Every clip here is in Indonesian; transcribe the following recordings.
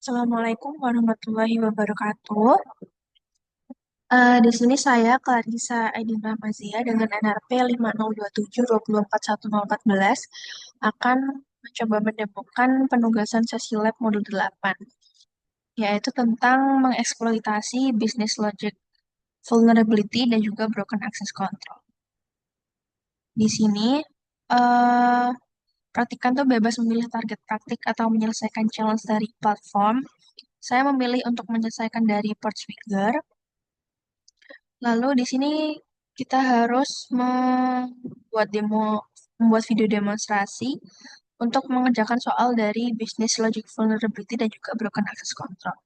Assalamualaikum warahmatullahi wabarakatuh. Di sini saya Clarissa Aidin Rahmazia dengan NRP 5027204114 akan mencoba menemukan penugasan sesi lab modul 8, yaitu tentang mengeksploitasi business logic vulnerability dan juga broken access control. Di sini, eh, praktikan tuh bebas memilih target praktik atau menyelesaikan challenge dari platform. Saya memilih untuk menyelesaikan dari Portswigger. Lalu di sini kita harus membuat video demonstrasi untuk mengerjakan soal dari Business Logic Vulnerability dan juga Broken Access Control.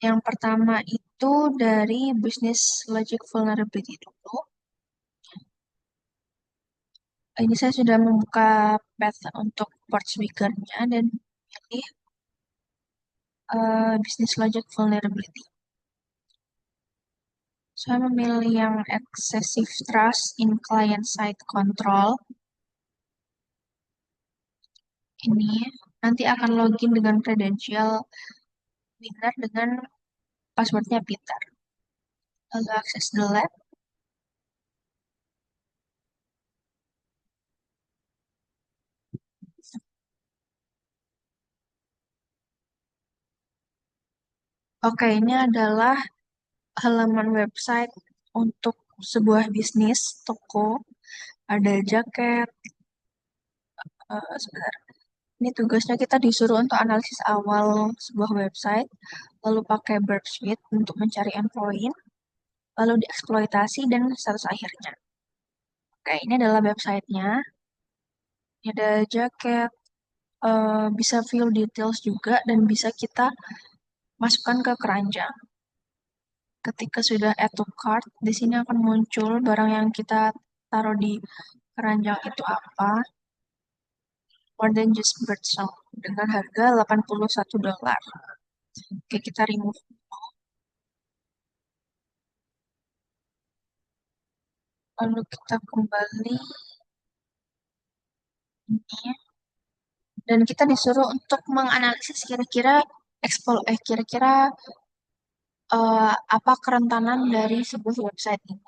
Yang pertama itu dari Business Logic Vulnerability dulu. Ini saya sudah membuka path untuk Portswigger-nya dan pilih Business Logic Vulnerability. Saya memilih yang Excessive Trust in Client-Side Control. Ini nanti akan login dengan kredensial winner dengan passwordnya Peter. Lalu akses the lab. Oke, ini adalah halaman website untuk sebuah bisnis toko. Ada jaket. Sebentar. Ini tugasnya kita disuruh untuk analisis awal sebuah website, lalu pakai Burp Suite untuk mencari endpoint, lalu dieksploitasi dan status akhirnya. Oke, ini adalah websitenya. Ini ada jaket, bisa view details juga, dan bisa kita masukkan ke keranjang. Ketika sudah add to cart, di sini akan muncul barang yang kita taruh di keranjang itu apa. More than just birdsong dengan harga $81. Oke, kita remove. Lalu kita kembali ini dan kita disuruh untuk menganalisis kira-kira apa kerentanan dari sebuah website ini.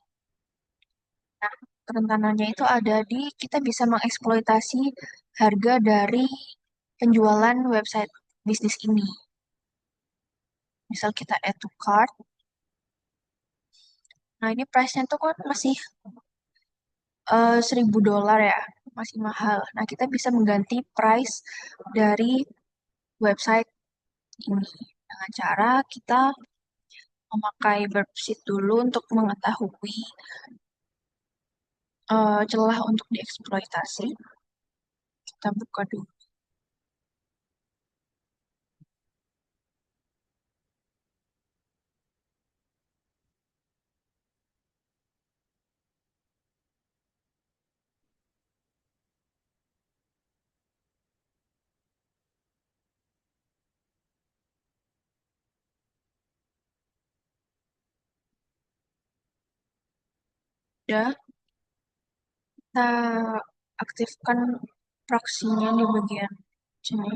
Nah, kerentanannya itu ada di kita bisa mengeksploitasi harga dari penjualan website bisnis ini. Misal kita add to cart. Nah, ini price-nya tuh kan masih $1.000 ya, masih mahal. Nah, kita bisa mengganti price dari website ini dengan cara kita memakai Burpsheet dulu untuk mengetahui celah untuk dieksploitasi. Kita buka dulu. Udah, kita aktifkan proxy-nya di bagian sini.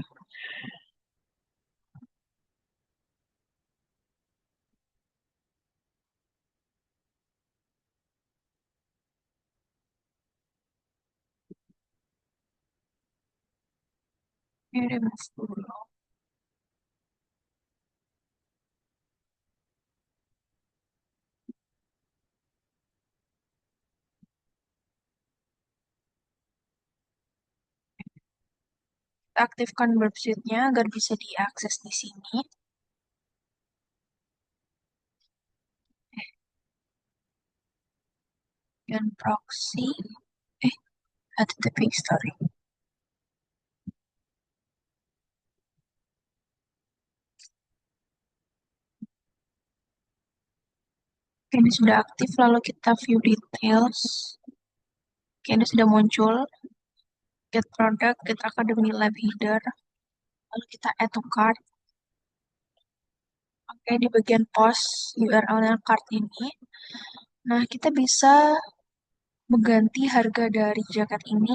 Ini remove dulu. Kita aktifkan Burpsheet-nya agar bisa diakses di sini. Dan proxy, HTTP history. Oke, ini sudah aktif, lalu kita view details. Oke, ini sudah muncul. Get product, get academy lab header. Lalu kita add to cart. Oke, di bagian post URL-nya cart ini. Nah, kita bisa mengganti harga dari jaket ini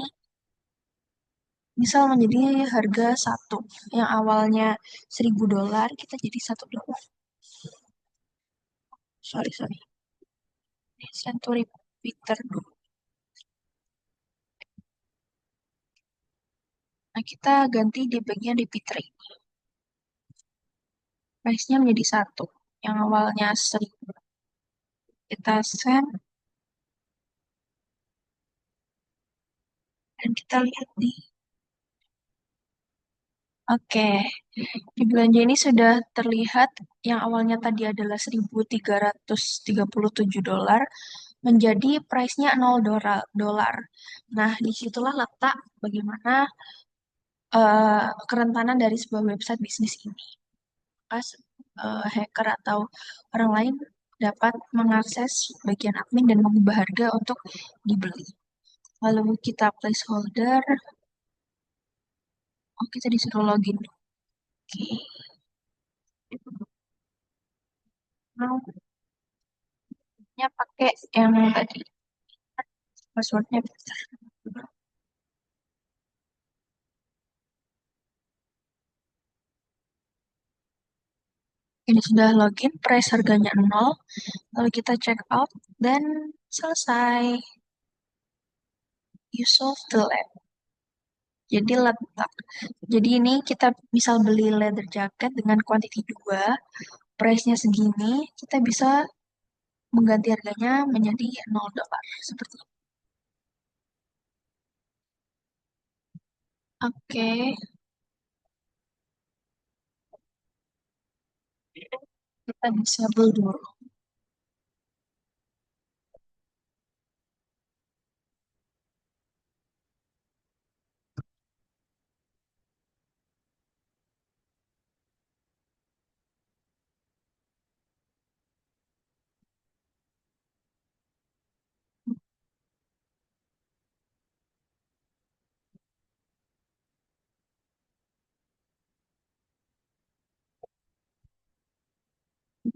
Misal menjadi harga satu, yang awalnya $1.000 kita jadi $1. Sorry, sorry. Ini Century Peter dulu. Nah, kita ganti di bagian repeater ini. Price-nya menjadi satu. Yang awalnya 1.000. Kita send dan kita lihat di Oke, di belanja ini sudah terlihat yang awalnya tadi adalah $1.337 menjadi price-nya $0. Nah, disitulah letak bagaimana kerentanan dari sebuah website bisnis ini. Pas hacker atau orang lain dapat mengakses bagian admin dan mengubah harga untuk dibeli. Lalu kita placeholder, oh kita disuruh login. Oke, mau pakai yang tadi passwordnya. Ini sudah login, price harganya 0, lalu kita check out, dan selesai. You solve the lab. Jadi letak. Jadi ini kita misal beli leather jacket dengan quantity 2, price-nya segini, kita bisa mengganti harganya menjadi $0. Seperti itu. Oke, kita disable dulu.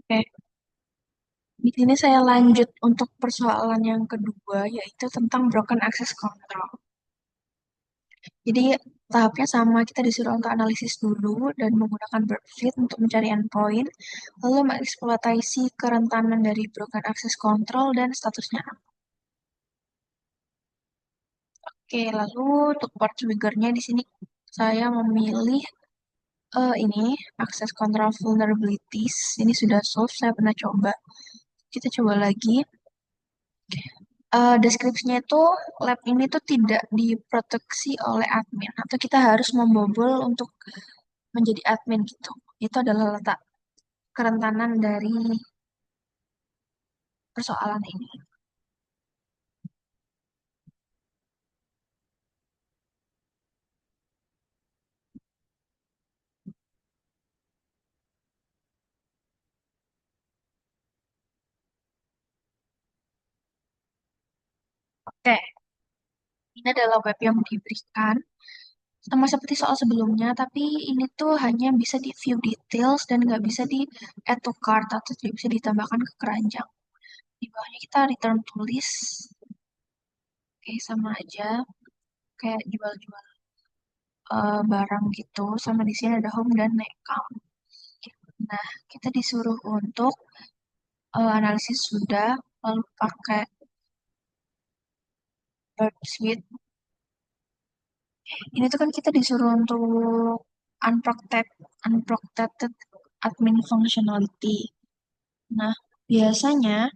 Oke, di sini saya lanjut untuk persoalan yang kedua, yaitu tentang broken access control. Jadi tahapnya sama, kita disuruh untuk analisis dulu dan menggunakan Burpfeed untuk mencari endpoint, lalu mengeksploitasi kerentanan dari broken access control dan statusnya. Oke, lalu untuk part triggernya di sini saya memilih ini access control vulnerabilities. Ini sudah solve, saya pernah coba. Kita coba lagi. Deskripsinya itu lab ini tuh tidak diproteksi oleh admin atau kita harus membobol untuk menjadi admin gitu. Itu adalah letak kerentanan dari persoalan ini. Oke, ini adalah web yang diberikan sama seperti soal sebelumnya, tapi ini tuh hanya bisa di view details dan nggak bisa di add to cart atau tidak bisa ditambahkan ke keranjang. Di bawahnya kita return to list, oke sama aja kayak jual-jual barang gitu. Sama di sini ada home dan my account. Nah, kita disuruh untuk analisis sudah, lalu pakai Burp Suite. Ini tuh kan kita disuruh untuk unprotected, unprotected admin functionality. Nah, biasanya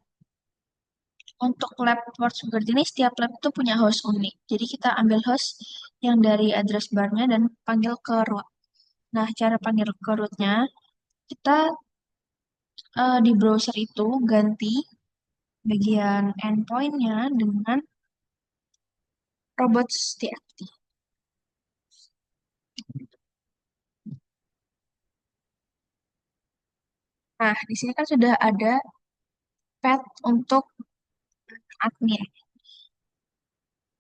untuk lab Portsmouth ini setiap lab itu punya host unik. Jadi kita ambil host yang dari address barnya dan panggil ke root. Nah, cara panggil ke rootnya, kita di browser itu ganti bagian endpointnya dengan robots.txt. Nah, di sini kan sudah ada path untuk admin.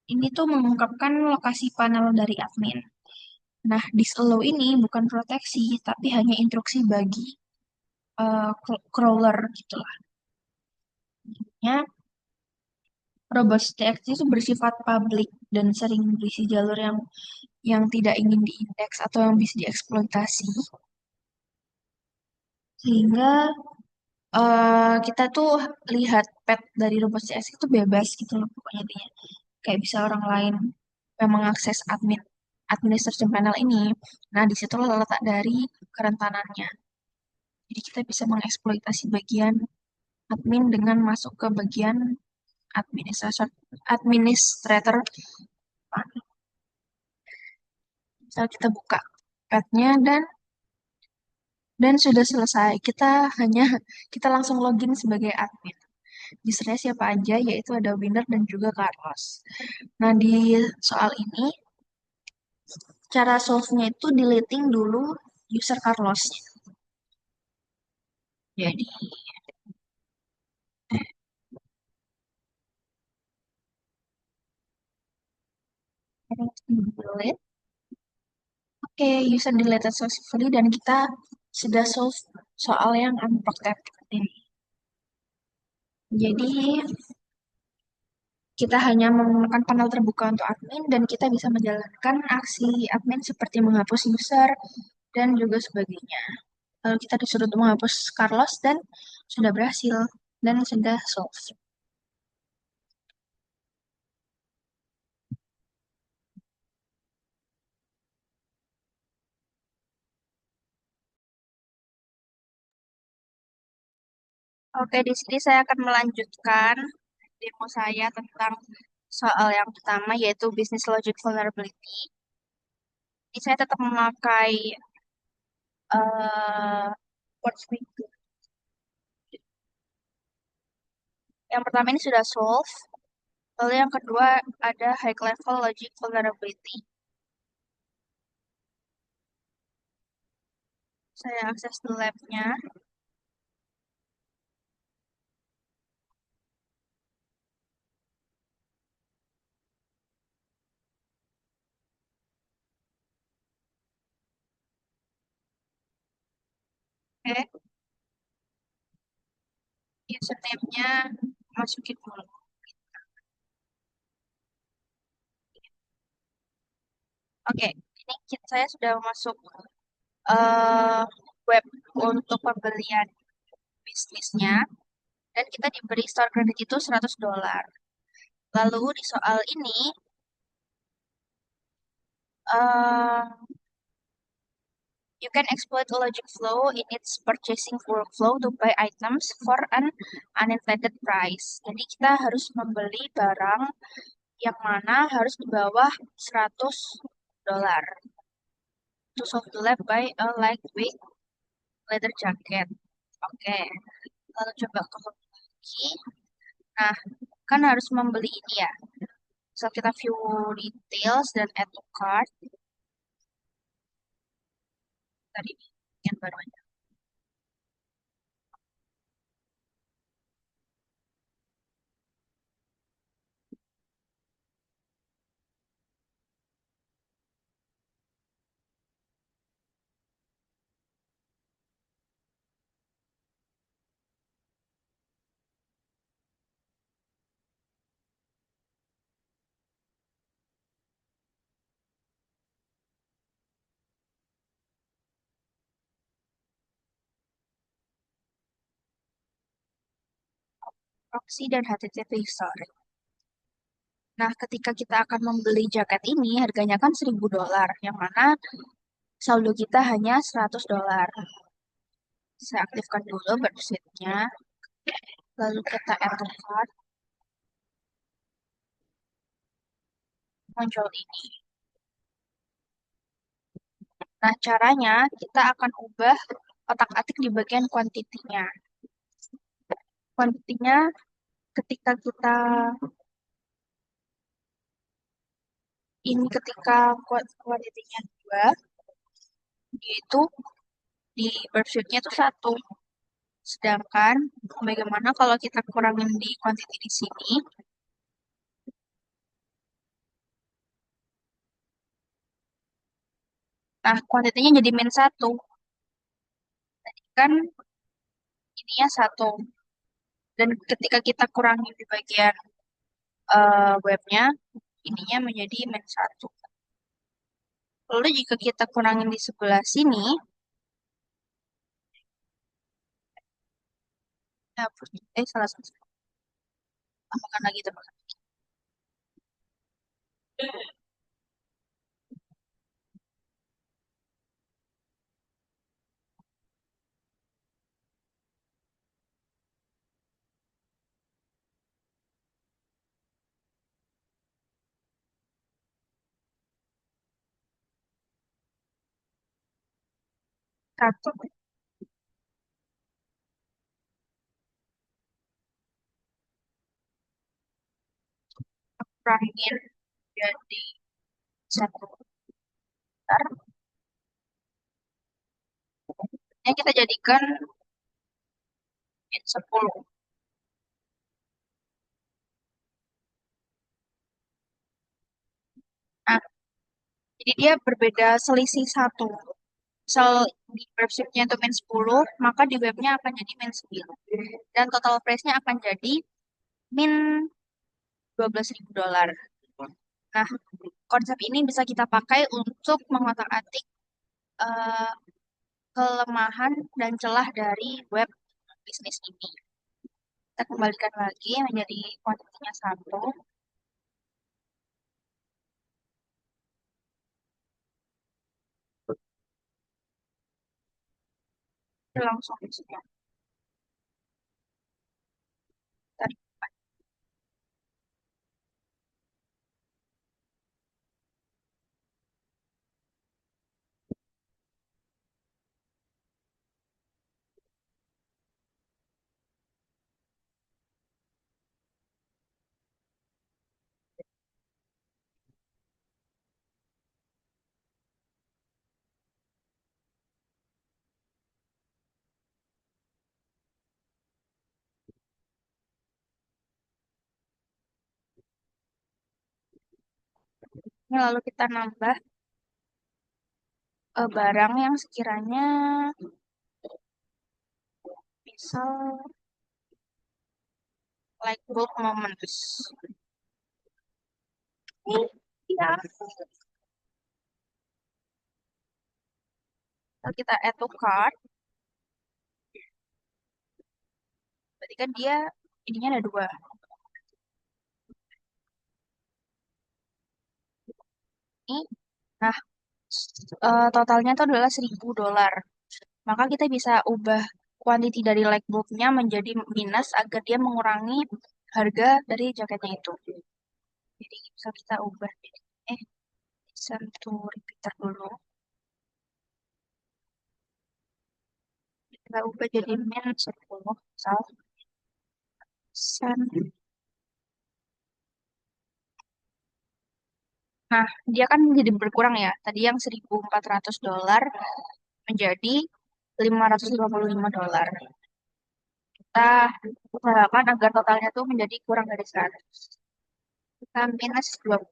Ini tuh mengungkapkan lokasi panel dari admin. Nah, disallow ini bukan proteksi, tapi hanya instruksi bagi crawler gitu lah. Ya, Robots.txt itu bersifat publik dan sering berisi jalur yang tidak ingin diindeks atau yang bisa dieksploitasi, sehingga kita tuh lihat pet dari Robots.txt itu bebas gitu loh pokoknya dia. Kayak bisa orang lain yang mengakses administration panel ini. Nah, disitulah letak dari kerentanannya. Jadi kita bisa mengeksploitasi bagian admin dengan masuk ke bagian administrator. Misal kita buka petnya dan sudah selesai. Kita langsung login sebagai admin. Usernya siapa aja, yaitu ada Winner dan juga Carlos. Nah, di soal ini, cara solve-nya itu deleting dulu user Carlos. Jadi, delete. Oke, user deleted successfully dan kita sudah solve soal yang unprotected ini. Jadi, kita hanya menggunakan panel terbuka untuk admin dan kita bisa menjalankan aksi admin seperti menghapus user dan juga sebagainya. Lalu kita disuruh untuk menghapus Carlos dan sudah berhasil dan sudah solve. Oke, di sini saya akan melanjutkan demo saya tentang soal yang pertama yaitu business logic vulnerability. Ini saya tetap memakai uh, Portsmouth. Yang pertama ini sudah solve. Lalu yang kedua ada high level logic vulnerability. Saya akses ke lab-nya. Oke, username-nya masukin dulu. Oke, ini saya sudah masuk eh, web untuk pembelian bisnisnya dan kita diberi store credit itu $100. Lalu di soal ini uh, you can exploit a logic flow in its purchasing workflow to buy items for an unintended price. Jadi kita harus membeli barang yang mana harus di bawah $100 to solve the lab by a lightweight leather jacket. Oke, lalu coba ke lagi. Nah, kan harus membeli ini ya. So, kita view details dan add to cart. Tadi yang baru aja. Proxy dan HTTP history. Nah, ketika kita akan membeli jaket ini, harganya kan $1.000, yang mana saldo kita hanya $100. Saya aktifkan dulu websitenya, lalu kita add to cart, muncul ini. Nah, caranya kita akan ubah otak-atik di bagian kuantitinya. Kuantitinya ketika kita ketika kuantitinya 2, yaitu di worksheet-nya itu 1. Sedangkan bagaimana kalau kita kurangin di quantity di sini? Nah, kuantitinya jadi -1. Tadi kan ininya 1. Dan ketika kita kurangi di bagian webnya, ininya menjadi min satu. Lalu jika kita kurangin di sebelah sini, hapus, salah satu, tambahkan lagi teman satu, kurangin jadi satu. Bentar. Ini kita jadikan min 10. Nah, jadi dia berbeda selisih satu. Misal di websitenya itu min 10, maka di webnya akan jadi min 9. Dan total price-nya akan jadi min $12.000. Nah, konsep ini bisa kita pakai untuk mengotak-atik eh, kelemahan dan celah dari web bisnis ini. Kita kembalikan lagi menjadi kuantitinya satu. Kita langsung saja. Ini lalu kita nambah barang yang sekiranya misal like bulk moments. Ya, kalau kita add to cart, berarti kan dia ininya ada dua. Ini, nah totalnya itu adalah $1.000. Maka kita bisa ubah quantity dari like bulk-nya menjadi minus agar dia mengurangi harga dari jaketnya itu. Jadi bisa kita ubah jadi eh satu repeater dulu. Kita ubah jadi min 10 misal sen. Nah, dia kan jadi berkurang ya. Tadi yang $1.400 menjadi $555. Kita usahakan agar totalnya tuh menjadi kurang dari 100. Kita minus 20.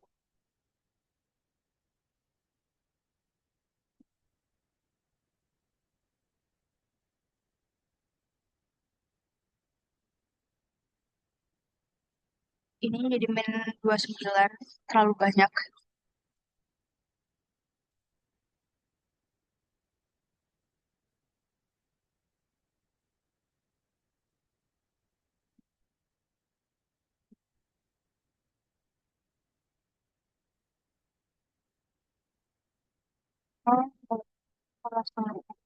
Ini jadi min 29. Terlalu banyak. Oh, kalau setengah.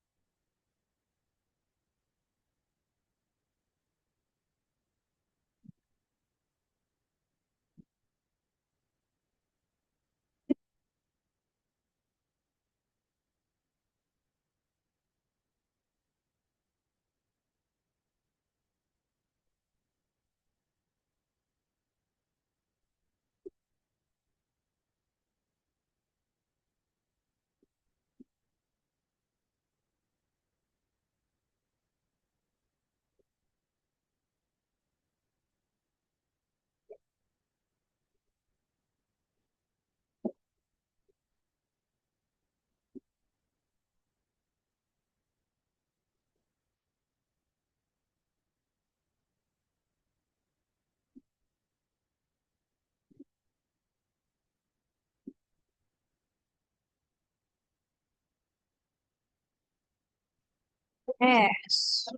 Yes.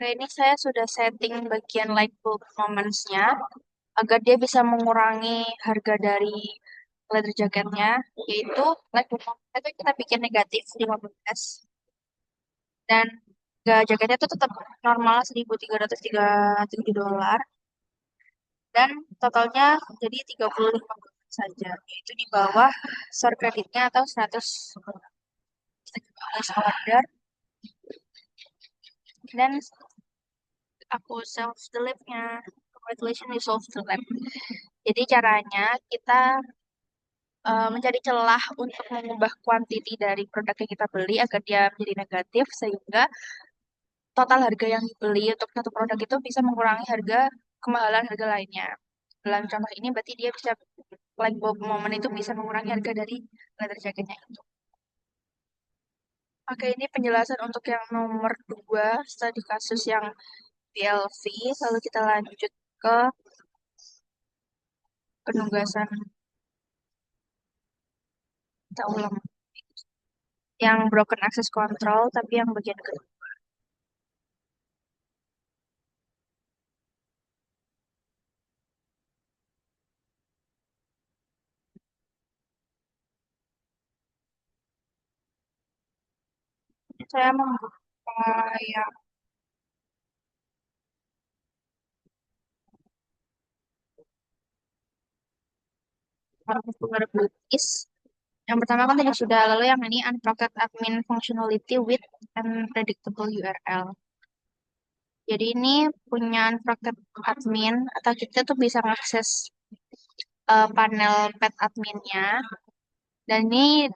Nah, ini saya sudah setting bagian light bulb moments-nya agar dia bisa mengurangi harga dari leather jaketnya, yaitu light bulb moment itu kita bikin negatif 15 dan harga jaketnya itu tetap normal 1.337 dolar dan totalnya jadi 35 saja, yaitu di bawah store creditnya atau 100 order dan aku self delete-nya. Congratulations, you solved the lab. Jadi caranya kita mencari celah untuk mengubah kuantiti dari produk yang kita beli agar dia menjadi negatif sehingga total harga yang dibeli untuk satu produk itu bisa mengurangi harga kemahalan harga lainnya. Dalam contoh ini berarti dia bisa like bulb moment itu bisa mengurangi harga dari leather jacketnya itu. Oke, ini penjelasan untuk yang nomor 2 studi kasus yang BLV. Lalu kita lanjut ke penugasan, kita ulang yang broken access control tapi yang bagian kedua. Saya membuka yang vulnerabilities. Yang pertama kan tadi sudah, lalu yang ini unprotected admin functionality with unpredictable URL. Jadi ini punya unprotected admin atau kita tuh bisa mengakses panel pet adminnya dan ini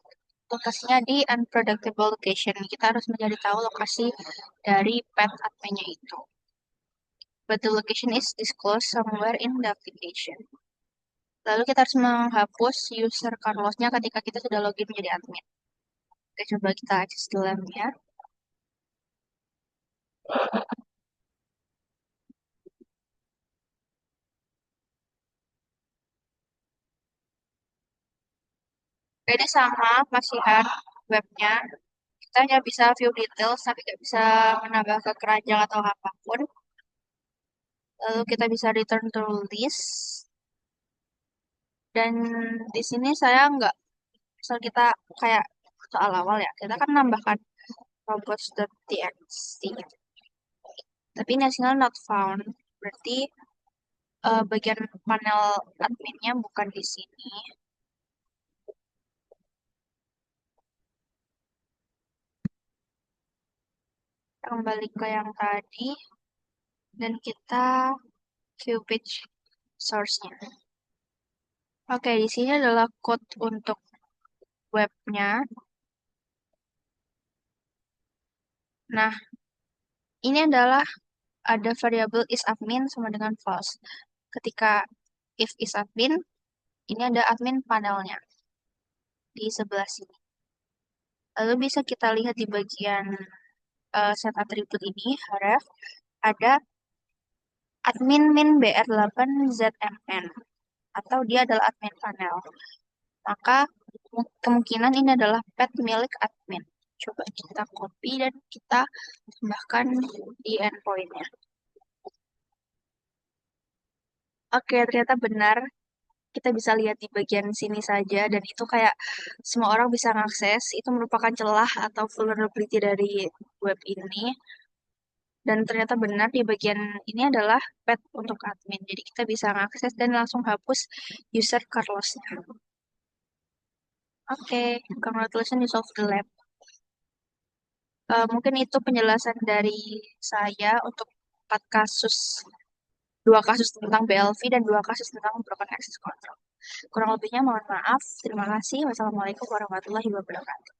lokasinya di unpredictable location. Kita harus mencari tahu lokasi dari pet adminnya itu. But the location is disclosed somewhere in the application. Lalu kita harus menghapus user Carlosnya ketika kita sudah login menjadi admin. Oke, coba kita access the lab-nya. Ini sama, masihan webnya. Kita hanya bisa view details, tapi nggak bisa menambah ke keranjang atau apapun. Lalu kita bisa return to list. Dan di sini saya nggak, misal kita kayak soal awal ya, kita kan nambahkan robots.txt. Tapi national not found. Berarti bagian panel adminnya bukan di sini. Kita kembali ke yang tadi. Dan kita view page source-nya. Oke, di sini adalah code untuk webnya. Nah, ini adalah ada variabel isAdmin sama dengan false. Ketika if isAdmin, ini ada admin panelnya di sebelah sini. Lalu bisa kita lihat di bagian set atribut ini, href, ada admin min br8zmn atau dia adalah admin panel. Maka kemungkinan ini adalah pet milik admin. Coba kita copy dan kita tambahkan di endpoint-nya. Oke, ternyata benar. Kita bisa lihat di bagian sini saja dan itu kayak semua orang bisa mengakses. Itu merupakan celah atau vulnerability dari web ini. Dan ternyata benar di bagian ini adalah pet untuk admin. Jadi kita bisa mengakses dan langsung hapus user Carlosnya. Oke, congratulations you solved the lab. Mungkin itu penjelasan dari saya untuk 4 kasus, 2 kasus tentang BLV dan 2 kasus tentang broken access control. Kurang lebihnya mohon maaf. Terima kasih. Wassalamualaikum warahmatullahi wabarakatuh.